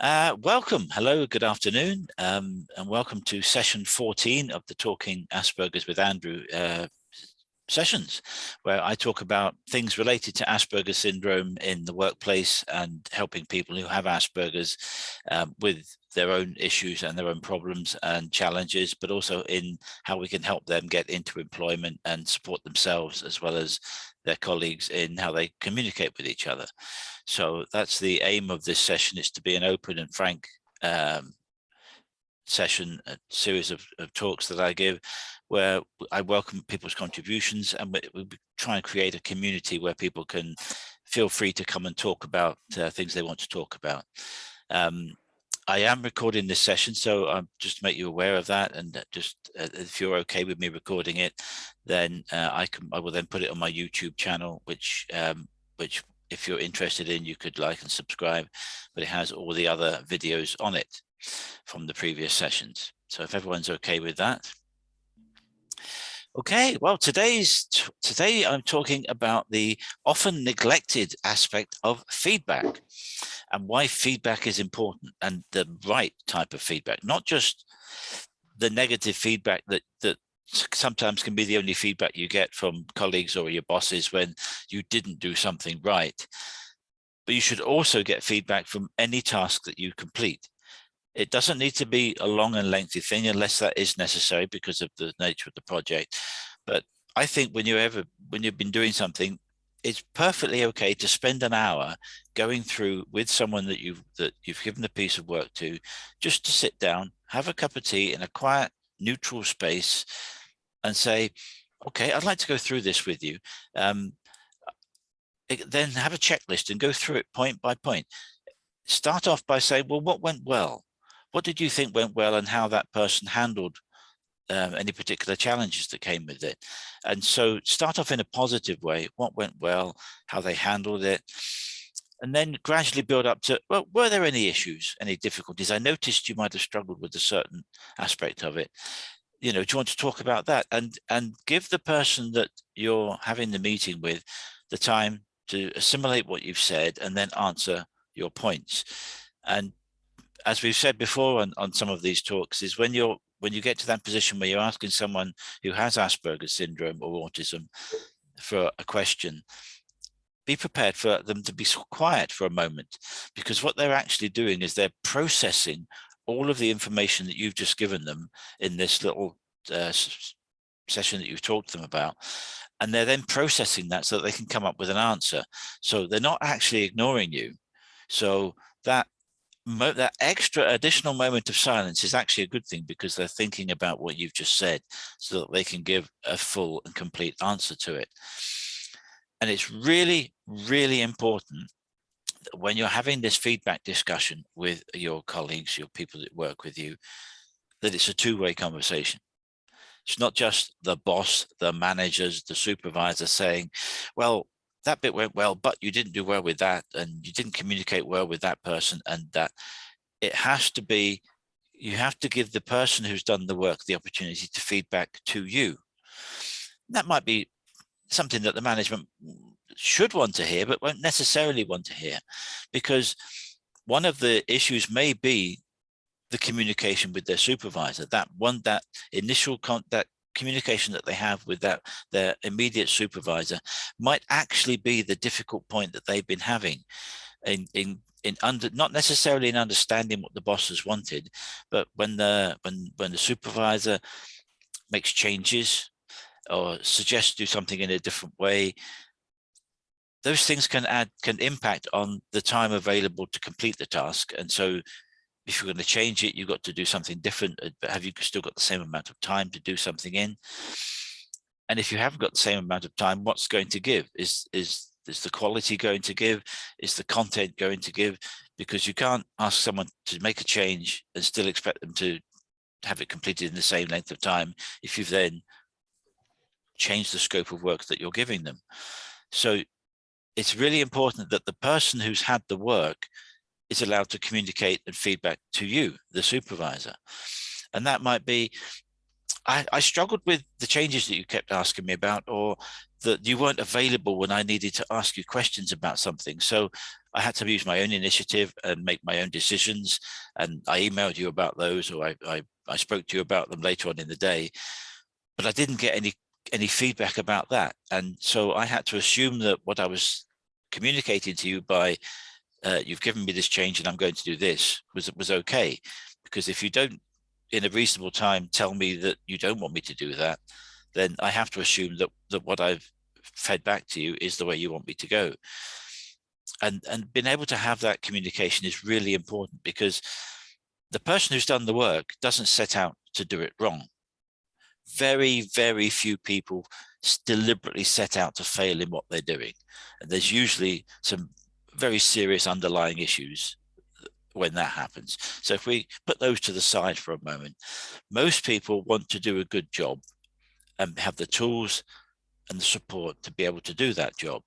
Welcome. Hello, good afternoon, and welcome to session 14 of the Talking Aspergers with Andrew sessions, where I talk about things related to Asperger syndrome in the workplace and helping people who have Asperger's with their own issues and their own problems and challenges, but also in how we can help them get into employment and support themselves as well as their colleagues in how they communicate with each other. So that's the aim of this session, is to be an open and frank session, a series of talks that I give, where I welcome people's contributions, and we try and create a community where people can feel free to come and talk about things they want to talk about. I am recording this session, so just to make you aware of that, and just if you're okay with me recording it, then I will then put it on my YouTube channel, which if you're interested in, you could like and subscribe, but it has all the other videos on it from the previous sessions. So if everyone's okay with that. Okay, well, today I'm talking about the often neglected aspect of feedback and why feedback is important, and the right type of feedback, not just the negative feedback that sometimes can be the only feedback you get from colleagues or your bosses when you didn't do something right. But you should also get feedback from any task that you complete. It doesn't need to be a long and lengthy thing unless that is necessary because of the nature of the project. But I think when you've been doing something, it's perfectly okay to spend an hour going through with someone that you've given a piece of work to, just to sit down, have a cup of tea in a quiet, neutral space, and say, okay, I'd like to go through this with you. Then have a checklist and go through it point by point. Start off by saying, well, what went well? What did you think went well, and how that person handled any particular challenges that came with it? And so start off in a positive way. What went well, how they handled it, and then gradually build up to, well, were there any issues, any difficulties? I noticed you might have struggled with a certain aspect of it. Do you want to talk about that? And give the person that you're having the meeting with the time to assimilate what you've said and then answer your points. And as we've said before on some of these talks, is when you get to that position where you're asking someone who has Asperger's syndrome or autism for a question, be prepared for them to be quiet for a moment, because what they're actually doing is they're processing all of the information that you've just given them in this little session that you've talked to them about, and they're then processing that so that they can come up with an answer. So they're not actually ignoring you. So that extra additional moment of silence is actually a good thing, because they're thinking about what you've just said so that they can give a full and complete answer to it. And it's really, really important that when you're having this feedback discussion with your colleagues, your people that work with you, that it's a two-way conversation. It's not just the boss, the managers, the supervisor saying, well, that bit went well, but you didn't do well with that, and you didn't communicate well with that person, and that. It has to be, you have to give the person who's done the work the opportunity to feedback to you. That might be something that the management should want to hear, but won't necessarily want to hear, because one of the issues may be the communication with their supervisor. That initial that communication that they have with their immediate supervisor might actually be the difficult point that they've been having not necessarily in understanding what the boss has wanted, but when the supervisor makes changes or suggests to do something in a different way, those things can impact on the time available to complete the task. And so if you're going to change it, you've got to do something different, but have you still got the same amount of time to do something in? And if you haven't got the same amount of time, what's going to give? Is the quality going to give? Is the content going to give? Because you can't ask someone to make a change and still expect them to have it completed in the same length of time if you've then changed the scope of work that you're giving them. So it's really important that the person who's had the work is allowed to communicate and feedback to you, the supervisor. And that might be, I struggled with the changes that you kept asking me about, or that you weren't available when I needed to ask you questions about something. So I had to use my own initiative and make my own decisions. And I emailed you about those, or I spoke to you about them later on in the day, but I didn't get any feedback about that. And so I had to assume that what I was communicating to you by you've given me this change and I'm going to do this was okay. Because if you don't, in a reasonable time, tell me that you don't want me to do that, then I have to assume that what I've fed back to you is the way you want me to go. And being able to have that communication is really important, because the person who's done the work doesn't set out to do it wrong. Very, very few people deliberately set out to fail in what they're doing. And there's usually some very serious underlying issues when that happens. So if we put those to the side for a moment, most people want to do a good job and have the tools and the support to be able to do that job.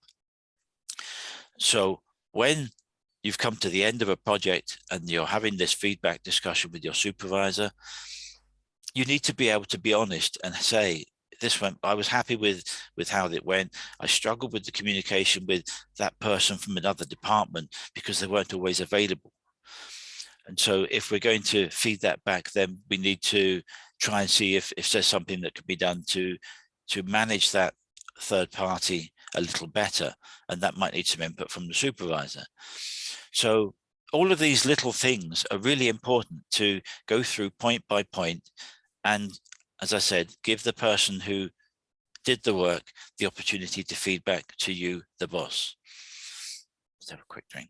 So when you've come to the end of a project and you're having this feedback discussion with your supervisor, you need to be able to be honest and say, this went, I was happy with how it went. I struggled with the communication with that person from another department because they weren't always available. And so if we're going to feed that back, then we need to try and see if there's something that could be done to manage that third party a little better. And that might need some input from the supervisor. So all of these little things are really important to go through point by point. And as I said, give the person who did the work the opportunity to feed back to you, the boss. Let's have a quick drink.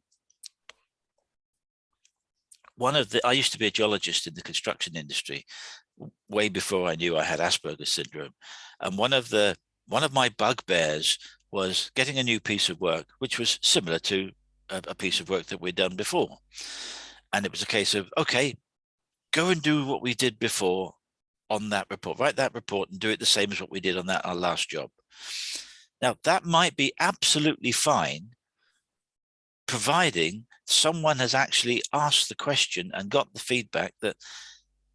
I used to be a geologist in the construction industry way before I knew I had Asperger's syndrome. And one of my bugbears was getting a new piece of work, which was similar to a piece of work that we'd done before. And it was a case of, okay, go and do what we did before on that report, write that report and do it the same as what we did on our last job. Now, that might be absolutely fine, providing someone has actually asked the question and got the feedback that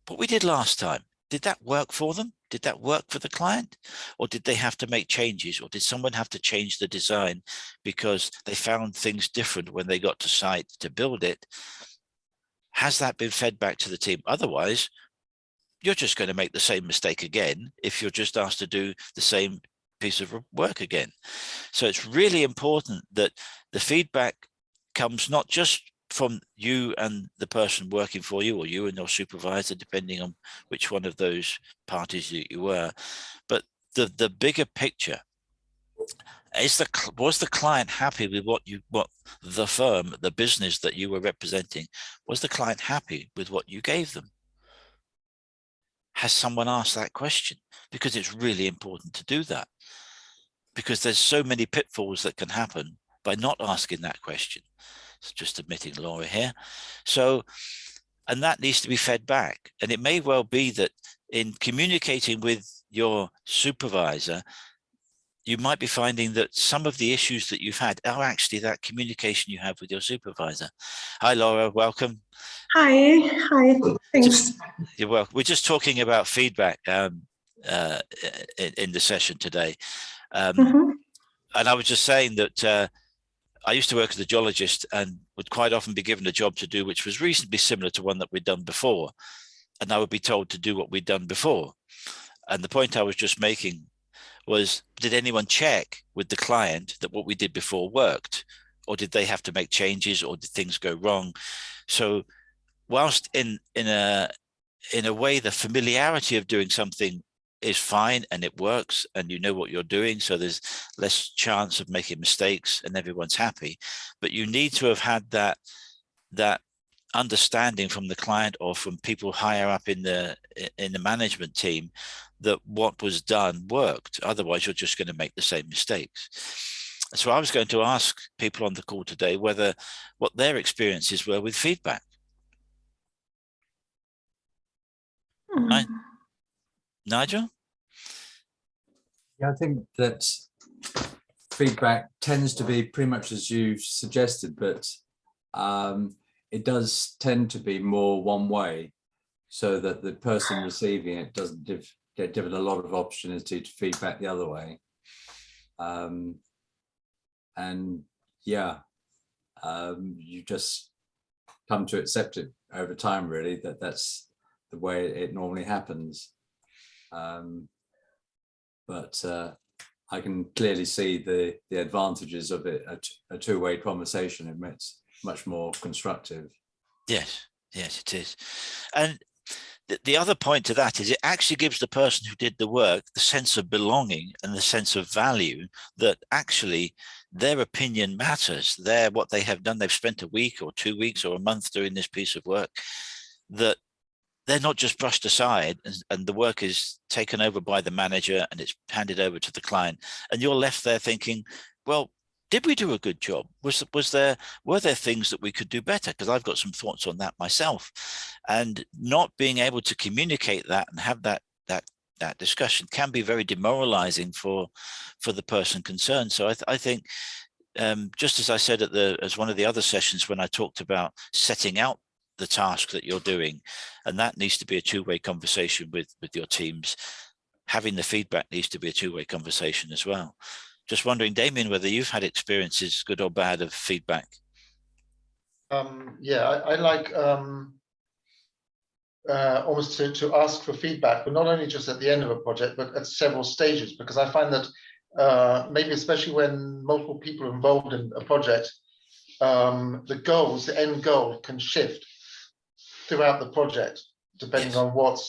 what we did last time, did that work for them? Did that work for the client? Or did they have to make changes? Or did someone have to change the design because they found things different when they got to site to build it? Has that been fed back to the team? Otherwise, you're just going to make the same mistake again if you're just asked to do the same piece of work again. So it's really important that the feedback comes not just from you and the person working for you, or you and your supervisor, depending on which one of those parties you were, but the bigger picture. Was the client happy with what the firm, the business that you were representing, was the client happy with what you gave them? Has someone asked that question? Because it's really important to do that, because there's so many pitfalls that can happen by not asking that question. It's just admitting Laura here. So, and that needs to be fed back. And it may well be that in communicating with your supervisor, you might be finding that some of the issues that you've had are actually that communication you have with your supervisor. Hi, Laura, welcome. Hi, thanks. You're welcome. We're just talking about feedback in the session today. And I was just saying that I used to work as a geologist and would quite often be given a job to do, which was reasonably similar to one that we'd done before. And I would be told to do what we'd done before. And the point I was just making was, did anyone check with the client that what we did before worked? Or did they have to make changes, or did things go wrong? So whilst in a way, the familiarity of doing something is fine and it works and you know what you're doing, so there's less chance of making mistakes and everyone's happy, but you need to have had that understanding from the client or from people higher up in the management team that what was done worked. Otherwise, you're just going to make the same mistakes. So I was going to ask people on the call today what their experiences were with feedback. Nigel? Yeah, I think that feedback tends to be pretty much as you suggested, but it does tend to be more one way, so that the person receiving it doesn't get given a lot of opportunity to feedback the other way. And yeah, you just come to accept it over time, really, that's the way it normally happens. But I can clearly see the advantages of it, a two-way conversation. It makes much more constructive. Yes, yes, it is. And the other point to that is it actually gives the person who did the work the sense of belonging and the sense of value, that actually their opinion matters. What they have done, they've spent a week or 2 weeks or a month doing this piece of work, that they're not just brushed aside and the work is taken over by the manager and it's handed over to the client, and you're left there thinking, well, did we do a good job? Were there things that we could do better? Because I've got some thoughts on that myself. And not being able to communicate that and have that discussion can be very demoralizing for the person concerned. So I think, just as I said as one of the other sessions when I talked about setting out the task that you're doing, and that needs to be a two-way conversation with your teams, having the feedback needs to be a two-way conversation as well. Just wondering, Damien, whether you've had experiences, good or bad, of feedback. Yeah, I like almost to ask for feedback, but not only just at the end of a project, but at several stages, because I find that maybe especially when multiple people are involved in a project, the end goal can shift throughout the project, depending on what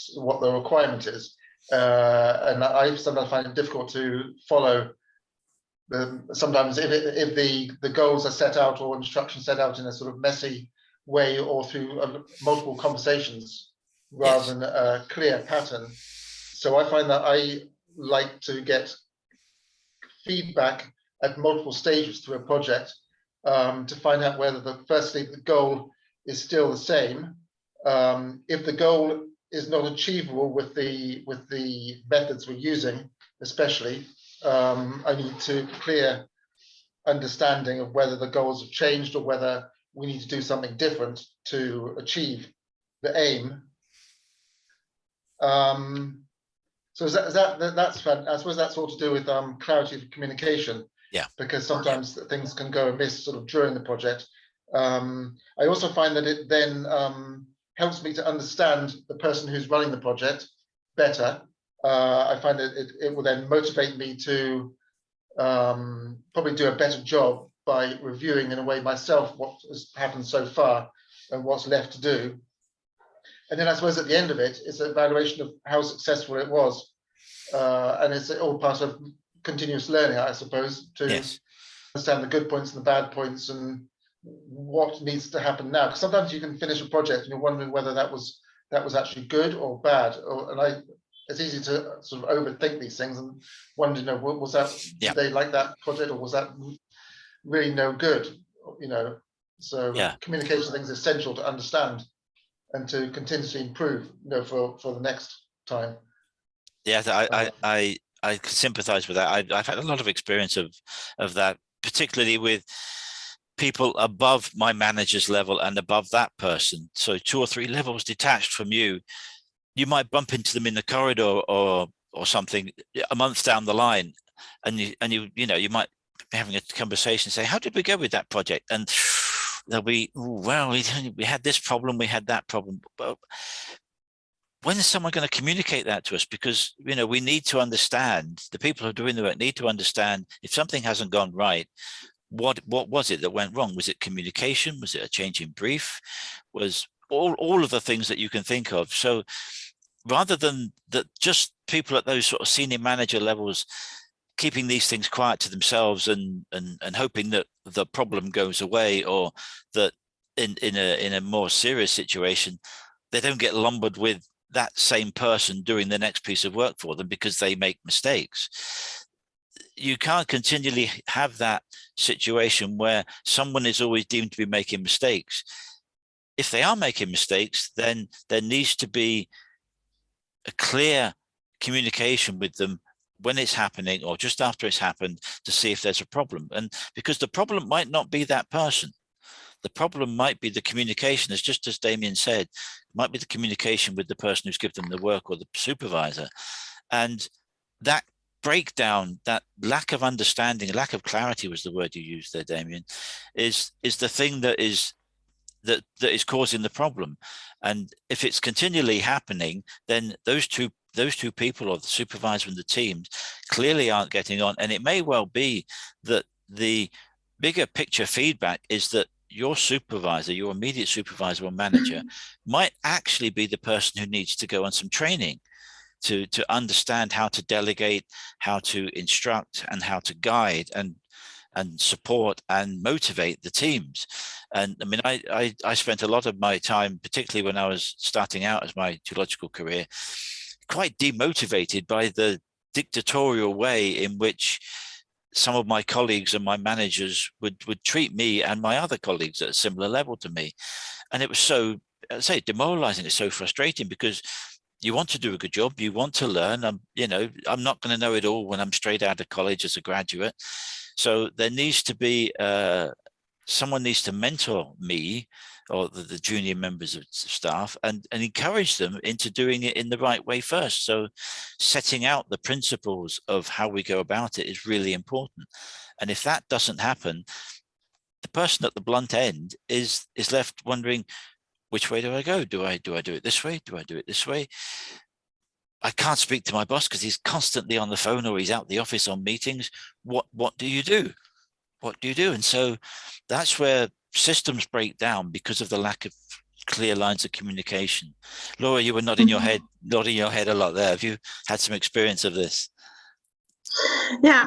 the requirement is. And I sometimes find it difficult to follow. Sometimes if the goals are set out or instructions set out in a sort of messy way or through multiple conversations rather than a clear pattern. So I find that I like to get feedback at multiple stages through a project to find out whether firstly the goal is still the same. If the goal is not achievable with the methods we're using, especially, I need to clear understanding of whether the goals have changed or whether we need to do something different to achieve the aim. So that's fun. I suppose that's all to do with clarity of communication. Yeah. Because sometimes things can go amiss sort of during the project. I also find that it then helps me to understand the person who's running the project better. I find that it will then motivate me to probably do a better job by reviewing in a way myself what has happened so far and what's left to do. And then I suppose at the end of it, it's an evaluation of how successful it was. And it's all part of continuous learning, I suppose, to understand the good points and the bad points and what needs to happen now. Because sometimes you can finish a project and you're wondering whether that was actually good or bad. It's easy to sort of overthink these things and wonder, was that, did they like that project or was that really no good? So communication, I think, is essential to understand and to continuously improve, for the next time. Yeah, I can sympathize with that. I've had a lot of experience of that, particularly with people above my manager's level and above that person. So 2 or 3 levels detached from you. You might bump into them in the corridor or something a month down the line, and you might be having a conversation, say, how did we go with that project? And they'll be, well, we had this problem, we had that problem. But when is someone going to communicate that to us? Because, we need to understand, the people who are doing the work need to understand if something hasn't gone right, what was it that went wrong? Was it communication? Was it a change in brief? Was all of the things that you can think of. So rather than that, just people at those sort of senior manager levels keeping these things quiet to themselves and hoping that the problem goes away, or that in a more serious situation, they don't get lumbered with that same person doing the next piece of work for them because they make mistakes. You can't continually have that situation where someone is always deemed to be making mistakes. If they are making mistakes, then there needs to be a clear communication with them when it's happening or just after it's happened to see if there's a problem. And because the problem might not be that person, the problem might be the communication, just as Damien said, might be the communication with the person who's given them the work or the supervisor. And that breakdown, that lack of understanding, lack of clarity was the word you used there, Damien, is the thing that is causing the problem. And if it's continually happening, then those two people, or the supervisor and the teams, clearly aren't getting on. And it may well be that the bigger picture feedback is that your supervisor, your immediate supervisor or manager, might actually be the person who needs to go on some training to understand how to delegate, how to instruct, and how to guide and support and motivate the teams. And I mean, I spent a lot of my time, particularly when I was starting out as my geological career, quite demotivated by the dictatorial way in which some of my colleagues and my managers would treat me and my other colleagues at a similar level to me. And it was so, I'd say, demoralizing. It's so frustrating, because you want to do a good job, you want to learn. I'm not going to know it all when I'm straight out of college as a graduate. So there needs to be someone needs to mentor me or the junior members of staff and encourage them into doing it in the right way first. So setting out the principles of how we go about it is really important. And if that doesn't happen, the person at the blunt end is left wondering, which way do I go? Do I do it this way? Do I do it this way? I can't speak to my boss because he's constantly on the phone, or he's out the office on meetings. What do you do? What do you do? And so that's where systems break down, because of the lack of clear lines of communication. Laura, you were nodding your head a lot there. Have you had some experience of this? Yeah.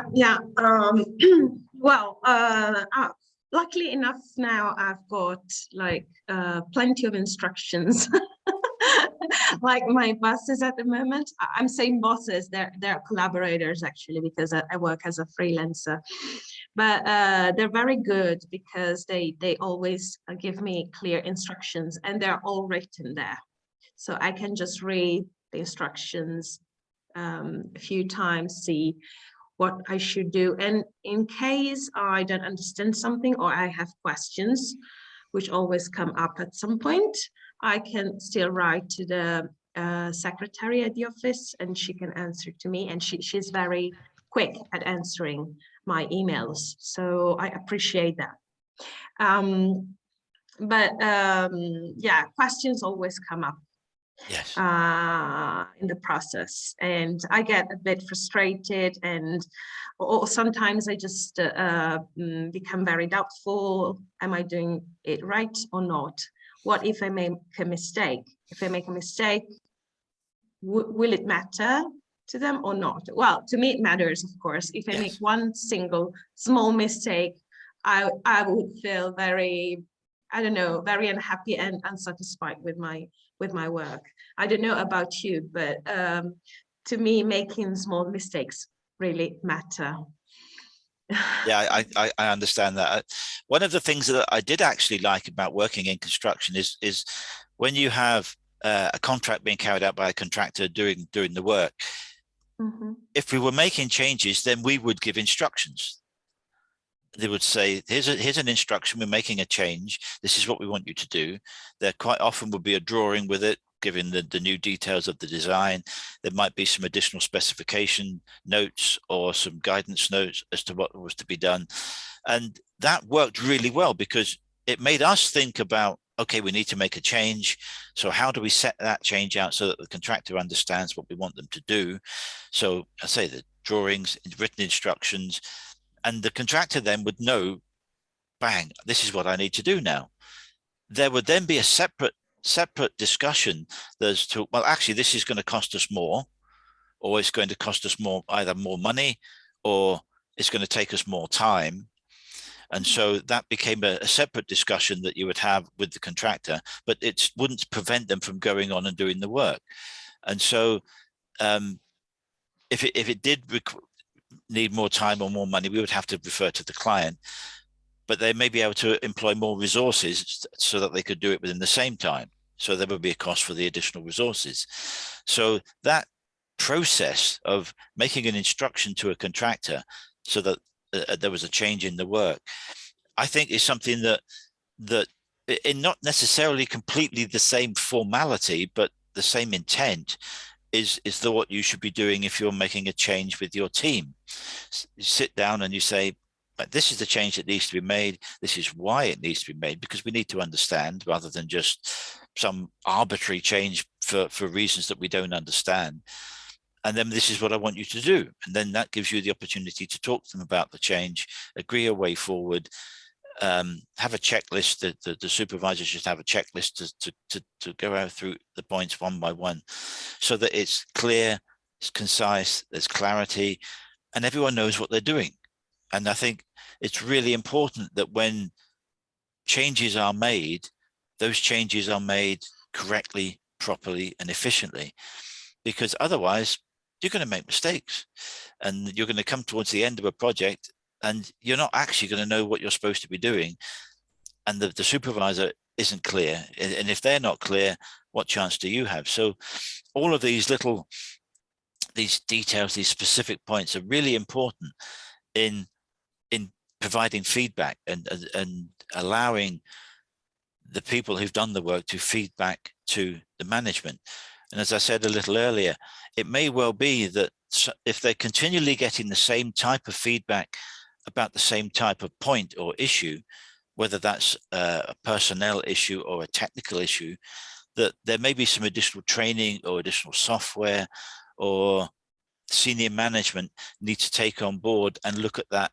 Well, luckily enough, now I've got like plenty of instructions. Like my bosses at the moment, I'm saying bosses, they're collaborators actually, because I work as a freelancer. But they're very good, because they always give me clear instructions, and they're all written there. So I can just read the instructions a few times, see what I should do. And in case I don't understand something, or I have questions, which always come up at some point, I can still write to the secretary at the office, and she can answer to me. And she's very quick at answering my emails. So I appreciate that. Yeah, questions always come up. Yes. In the process, and I get a bit frustrated, or sometimes I just become very doubtful. Am I doing it right or not? What if I make a mistake? If I make a mistake, will it matter to them or not? Well, to me it matters, of course. If I make one single small mistake, I would feel very, I don't know, very unhappy and unsatisfied with my work. I don't know about you, but to me, making small mistakes really matter. Yeah, I understand that. One of the things that I did actually like about working in construction is when you have a contract being carried out by a contractor doing the work. Mm-hmm. If we were making changes, then we would give instructions. They would say, here's an instruction, we're making a change, this is what we want you to do. There quite often would be a drawing with it, giving the new details of the design. There might be some additional specification notes or some guidance notes as to what was to be done. And that worked really well, because it made us think about, okay, we need to make a change. So how do we set that change out so that the contractor understands what we want them to do? So I say the drawings, written instructions, and the contractor then would know, bang, this is what I need to do now. There would then be a separate discussion as to, well, actually, this is going to cost us more, or it's going to cost us more, either more money, or it's going to take us more time. And so that became a separate discussion that you would have with the contractor, but it wouldn't prevent them from going on and doing the work. And so if it did need more time or more money, we would have to refer to the client, but they may be able to employ more resources so that they could do it within the same time. So there would be a cost for the additional resources. So that process of making an instruction to a contractor so that there was a change in the work, I think is something that in not necessarily completely the same formality, but the same intent, is what you should be doing if you're making a change with your team. You sit down and you say, this is the change that needs to be made. This is why it needs to be made, because we need to understand, rather than just some arbitrary change for reasons that we don't understand. And then this is what I want you to do. And then that gives you the opportunity to talk to them about the change, agree a way forward, have a checklist. The supervisor should have a checklist to go out through the points one by one, so that it's clear, it's concise, there's clarity, and everyone knows what they're doing. And I think it's really important that when changes are made, those changes are made correctly, properly, and efficiently, because otherwise you're going to make mistakes, and you're going to come towards the end of a project and you're not actually going to know what you're supposed to be doing, and the supervisor isn't clear. And if they're not clear, what chance do you have? So all of these details, these specific points are really important in providing feedback and allowing the people who've done the work to feed back to the management. And as I said a little earlier, it may well be that if they're continually getting the same type of feedback about the same type of point or issue, whether that's a personnel issue or a technical issue, that there may be some additional training or additional software, or senior management need to take on board and look at that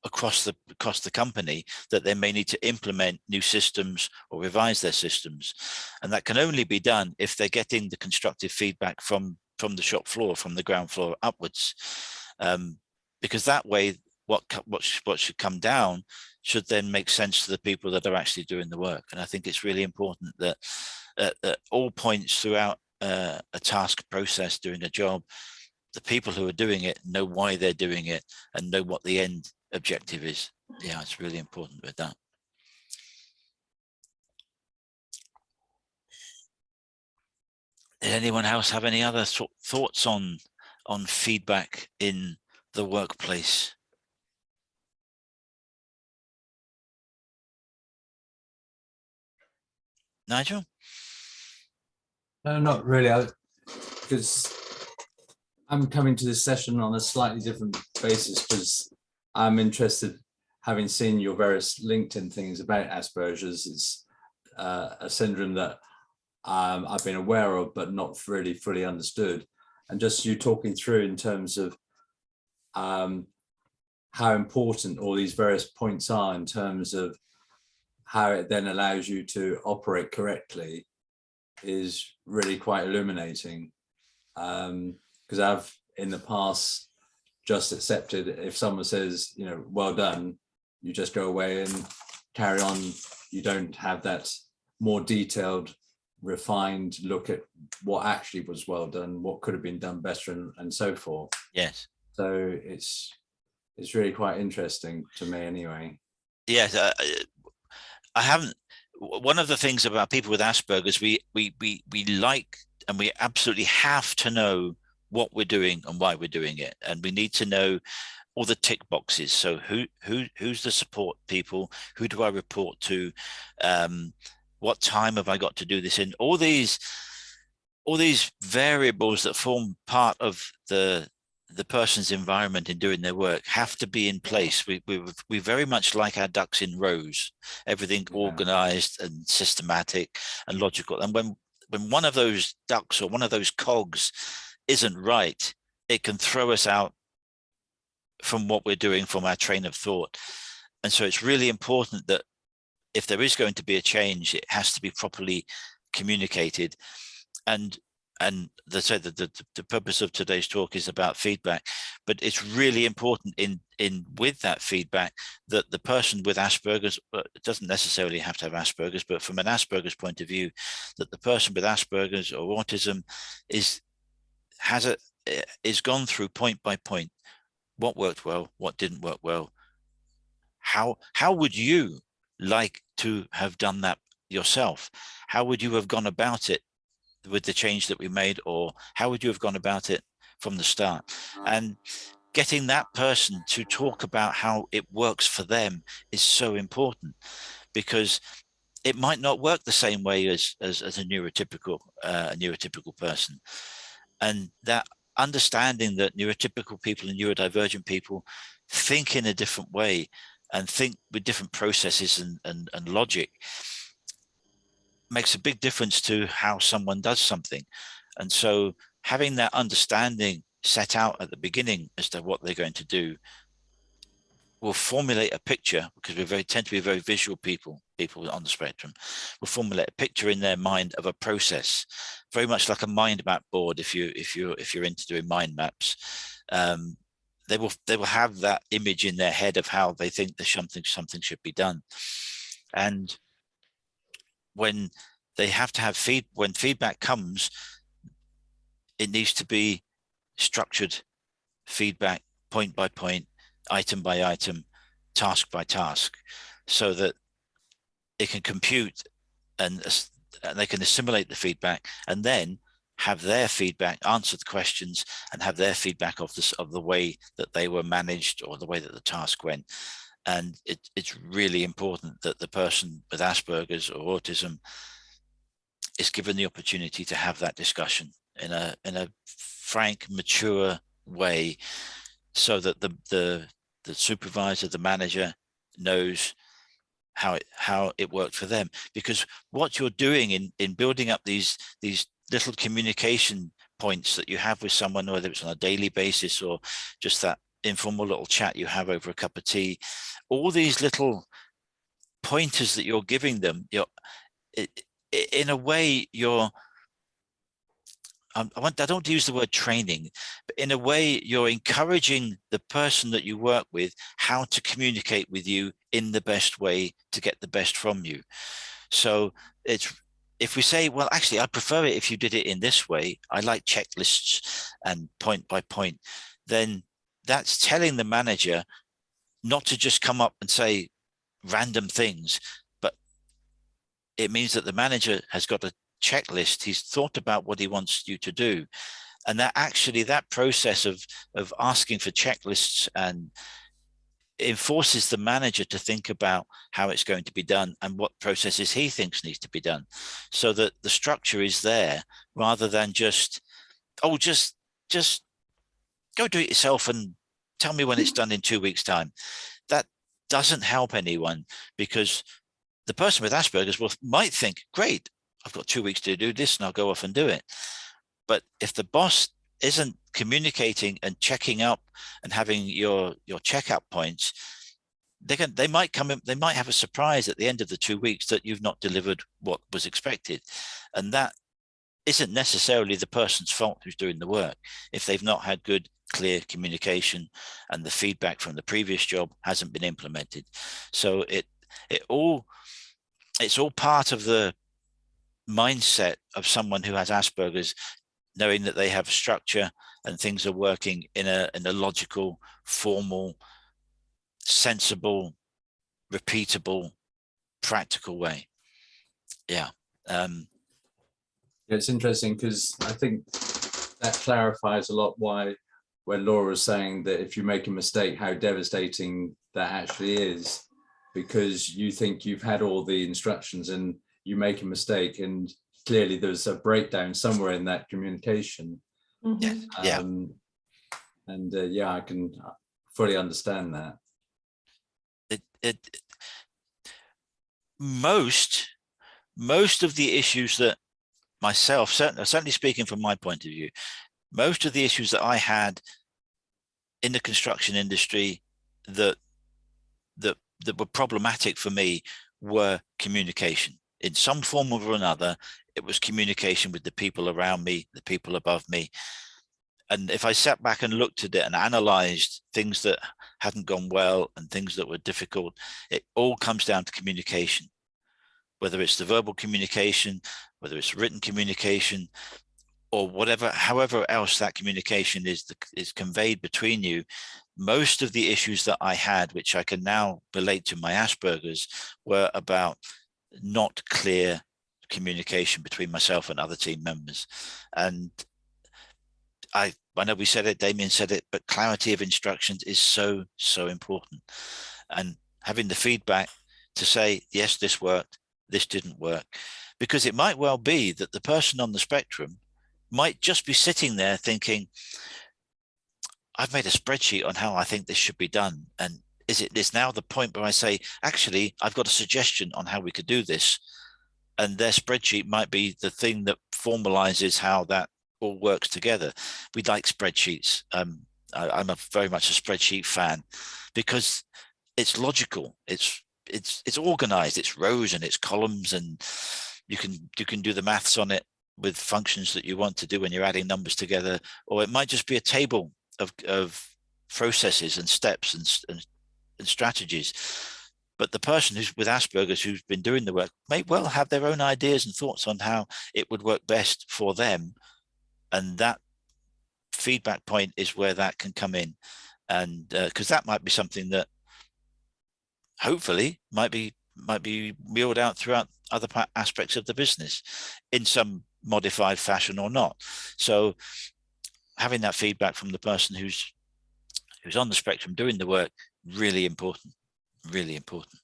across the company, that they may need to implement new systems or revise their systems. And that can only be done if they're getting the constructive feedback from the shop floor, from the ground floor upwards, because that way what should come down should then make sense to the people that are actually doing the work. And I think it's really important that at all points throughout a task process, doing a job, the people who are doing it know why they're doing it and know what the end objective is. Yeah, it's really important with that. Did anyone else have any other thoughts on feedback in the workplace? Nigel? No, not really, because I'm coming to this session on a slightly different basis, because I'm interested, having seen your various LinkedIn things about Asperger's. It's a syndrome that I've been aware of, but not really fully understood. And just you talking through in terms of how important all these various points are in terms of how it then allows you to operate correctly is really quite illuminating. Because I've in the past just accepted, if someone says, you know, well done, you just go away and carry on. You don't have that more detailed, refined look at what actually was well done, what could have been done better, and so forth. Yes. So it's really quite interesting to me anyway. Yes, I haven't. One of the things about people with Asperger's, we like, and we absolutely have to know what we're doing and why we're doing it, and we need to know all the tick boxes. So who's the support people? Who do I report to? What time have I got to do this in? All these variables that form part of the person's environment in doing their work have to be in place. We very much like our ducks in rows, everything organized and systematic and logical. And when one of those ducks or one of those cogs isn't right, it can throw us out from what we're doing, from our train of thought. And so it's really important that if there is going to be a change, it has to be properly communicated. And they say that the purpose of today's talk is about feedback, but it's really important in with that feedback that the person with Asperger's, it doesn't necessarily have to have Asperger's, but from an Asperger's point of view, that the person with Asperger's or autism is gone through point by point, what worked well, what didn't work well. How would you like to have done that yourself? How would you have gone about it with the change that we made, or how would you have gone about it from the start? And getting that person to talk about how it works for them is so important, because it might not work the same way as a neurotypical person. And that understanding that neurotypical people and neurodivergent people think in a different way and think with different processes and logic makes a big difference to how someone does something. And so having that understanding set out at the beginning as to what they're going to do will formulate a picture, because we tend to be very visual people on the spectrum, will formulate a picture in their mind of a process, very much like a mind map board. If you're into doing mind maps, they will have that image in their head of how they think that something should be done. And when they have to have when feedback comes, it needs to be structured feedback, point by point, item by item, task by task, so that it can compute and they can assimilate the feedback and then have their feedback, answer the questions, and have their feedback of the way that they were managed or the way that the task went. And it's really important that the person with Asperger's or autism is given the opportunity to have that discussion in a frank, mature way, so that the supervisor, the manager, knows how it worked for them. Because what you're doing in building up these little communication points that you have with someone, whether it's on a daily basis or just that informal little chat you have over a cup of tea, all these little pointers that you're giving them, in a way I don't want to use the word training, but in a way you're encouraging the person that you work with how to communicate with you in the best way to get the best from you. So if we say, well, actually, I prefer it if you did it in this way, I like checklists and point by point, then that's telling the manager not to just come up and say random things, but it means that the manager has got a checklist. He's thought about what he wants you to do, and that process of asking for checklists and enforces the manager to think about how it's going to be done and what processes he thinks needs to be done, so that the structure is there, rather than just go do it yourself and tell me when it's done in 2 weeks' time. That doesn't help anyone, because the person with Asperger's might think, great, I've got 2 weeks to do this and I'll go off and do it. But if the boss isn't communicating and checking up and having your checkup points, they might come in, they might have a surprise at the end of the 2 weeks that you've not delivered what was expected. And that isn't necessarily the person's fault who's doing the work, if they've not had good, clear communication and the feedback from the previous job hasn't been implemented. So it's all part of the mindset of someone who has Asperger's, knowing that they have structure and things are working in a logical, formal, sensible, repeatable, practical way. Yeah. It's interesting because I think that clarifies a lot why, when Laura was saying that if you make a mistake, how devastating that actually is, because you think you've had all the instructions and you make a mistake, and clearly there's a breakdown somewhere in that communication. Yeah. Yeah, I can fully understand that. Most of the issues that myself, certainly speaking from my point of view, most of the issues that I had in the construction industry that were problematic for me were communication. In some form or another, it was communication with the people around me, the people above me. And if I sat back and looked at it and analyzed things that hadn't gone well and things that were difficult, it all comes down to communication, whether it's the verbal communication, whether it's written communication, or however else that communication is conveyed between you. Most of the issues that I had, which I can now relate to my Asperger's, were about not clear communication between myself and other team members. And I know we said it, Damien said it, but clarity of instructions is so important. And having the feedback to say, yes, this worked, this didn't work, because it might well be that the person on the spectrum might just be sitting there thinking, I've made a spreadsheet on how I think this should be done. And is now the point where I say, actually, I've got a suggestion on how we could do this. And their spreadsheet might be the thing that formalizes how that all works together. We like spreadsheets. I'm very much a spreadsheet fan because it's logical. It's organized. It's rows and it's columns, and you can do the maths on it with functions that you want to do when you're adding numbers together. Or it might just be a table of processes and steps and strategies. But the person who's with Asperger's, who's been doing the work, may well have their own ideas and thoughts on how it would work best for them. And that feedback point is where that can come in. And because that might be something that hopefully might be wheeled out throughout other aspects of the business in some modified fashion or not. So having that feedback from the person who's on the spectrum doing the work, really important. Really important.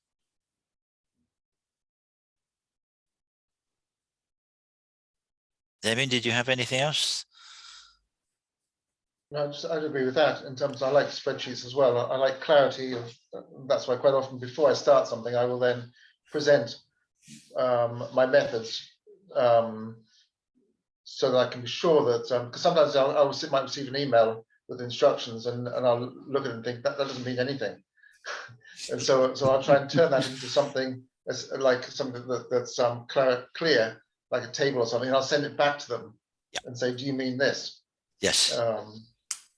Damien, did you have anything else? No, I'd agree with that. In terms, I like spreadsheets as well. I like clarity of. That's why quite often before I start something, I will then present my methods so that I can be sure that because sometimes might receive an email with instructions and I'll look at it and think that doesn't mean anything. And so I'll try and turn that into something like something that's clear, like a table or something. And I'll send it back to them and say, "Do you mean this?" Yes.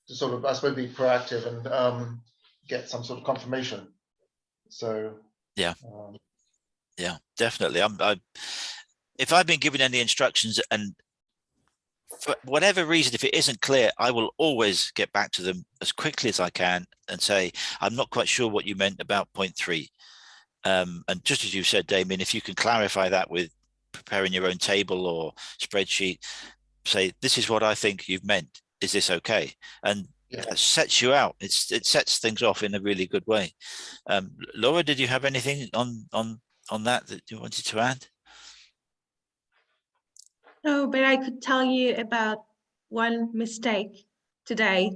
To sort of, I suppose, be proactive and get some sort of confirmation. So yeah, definitely. If I've been given any instructions and for whatever reason, if it isn't clear, I will always get back to them as quickly as I can and say, I'm not quite sure what you meant about point 3. And just as you said, Damien, if you can clarify that with preparing your own table or spreadsheet, say, this is what I think you've meant. Is this okay? And that sets you out. It sets things off in a really good way. Laura, did you have anything on that you wanted to add? No, but I could tell you about one mistake today.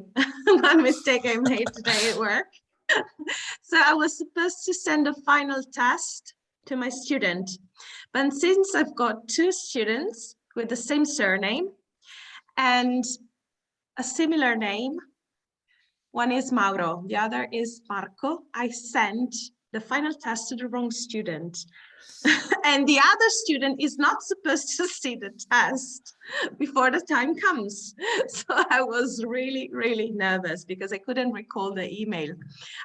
One mistake I made today at work. So I was supposed to send a final test to my student. But since I've got 2 students with the same surname and a similar name, one is Mauro, the other is Marco, I sent the final test to the wrong student. And the other student is not supposed to see the test before the time comes. So I was really, really nervous because I couldn't recall the email.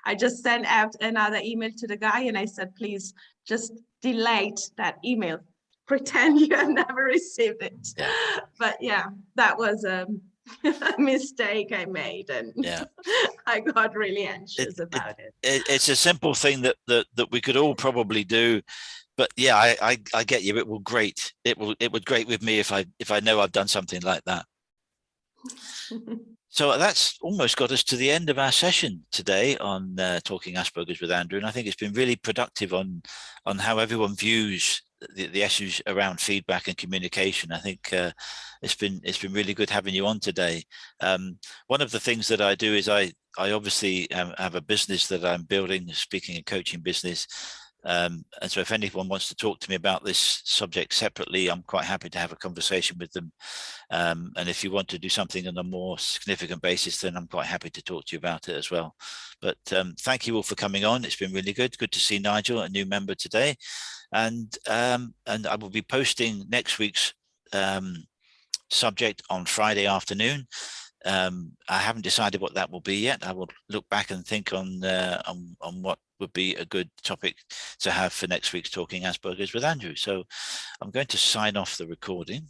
I just sent out another email to the guy and I said, please just delete that email. Pretend you have never received it. Yeah. But yeah, that was a mistake I made, and I got really anxious about it. It's a simple thing that we could all probably do. But yeah, I get you. It would grate with me if I know I've done something like that. So that's almost got us to the end of our session today on Talking Asperger's with Andrew, and I think it's been really productive on how everyone views the issues around feedback and communication. I think it's been really good having you on today. One of the things that I do is I obviously have a business that I'm building, a speaking and coaching business. And so if anyone wants to talk to me about this subject separately, I'm quite happy to have a conversation with them. And if you want to do something on a more significant basis, then I'm quite happy to talk to you about it as well. But thank you all for coming on. It's been really good. Good to see Nigel, a new member today. And I will be posting next week's subject on Friday afternoon. I haven't decided what that will be yet. I will look back and think on what would be a good topic to have for next week's Talking Asperger's with Andrew. So I'm going to sign off the recording.